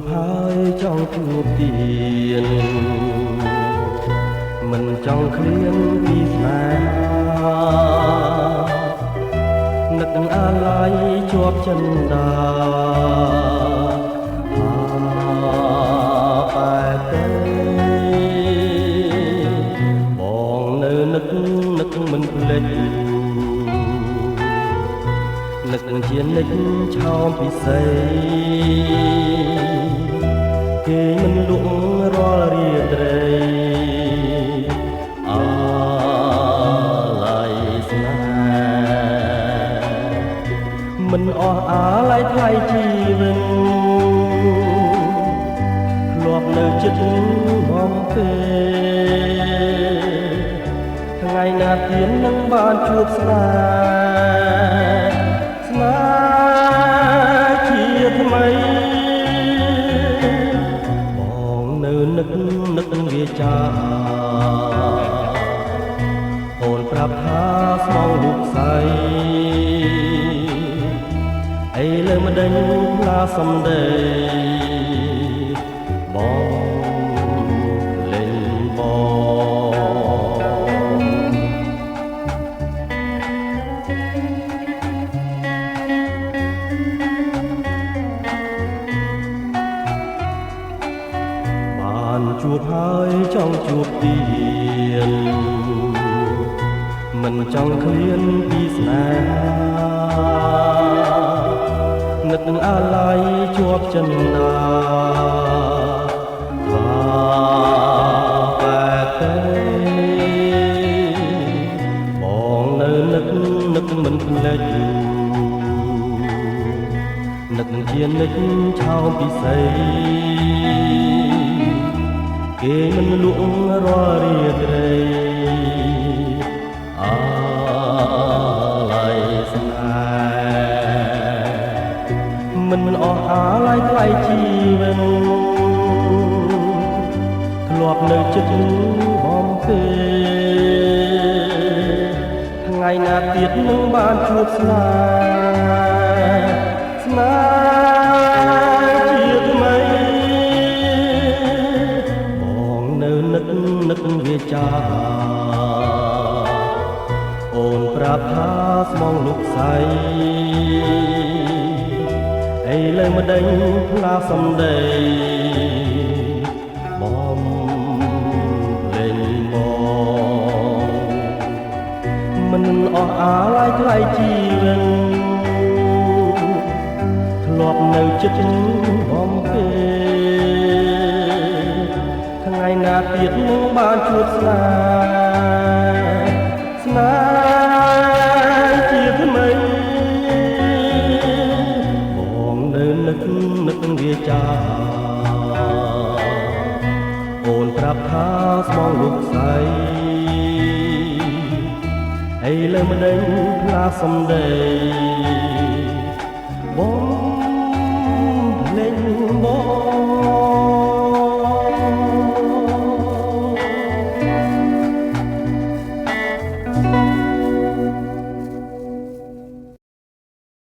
บហើយចង់ជួបទៀនមិនចង់ឃ្លានពីស្នេហានឹកអាឡ័យជាប់ចិន្តាបែបទេបងនៅនឹកមិនភ្លេចនឹកជានិចឆោមពិសេសគេមិនលក់រាល់រាត្រីអាឡ័យស្នេហ៍មិនអស់អាឡ័យថ្លៃជីវិតធ្លាប់នៅចិត្តបំពេថ្ងៃណាទៀតនឹងបានជួបស្នេហ៍ជាថ្មីបងនៅនឹកវាចាអូនប្រាប់ថាស្មងរូបស្អីអីលើមិនដេញផ្លាសំដីបងលេងបានជួបហើយចង់ជួបទៀតមិនចង់ឃ្លានពីស្នេហានឹកអាឡ័យជាប់ចិន្តាបែបទេបងនៅនឹកមិនភ្លេចនឹកជានិចឆោមពិសេសគេមិនលក់រាល់រាត្រីអាឡ័យស្នេហ៍មិនអស់អាឡ័យថ្លៃជីវិតធ្លាប់នៅចិត្តបំពេថ្ងៃណាទៀតនឹងបានជួបស្នេហ៍ជាថ្មីបងនៅនឹកវាចាអូនប្រាប់ថាស្មងលោកស្អីអីលើមិនដេញផ្លាសំដីបងលេងបងមិនអស់អាឡ័យថ្លៃជីវិតធ្លាប់នៅចិត្តបំពេថ្ងៃណាទៀតនឹងបានជួបស្នេហ៍ជាថ្មីបងនៅនឹកវាចាអូនប្រាប់ថាស្មងលោកស្អីអីលើមិនដេញផ្លាសំដីបង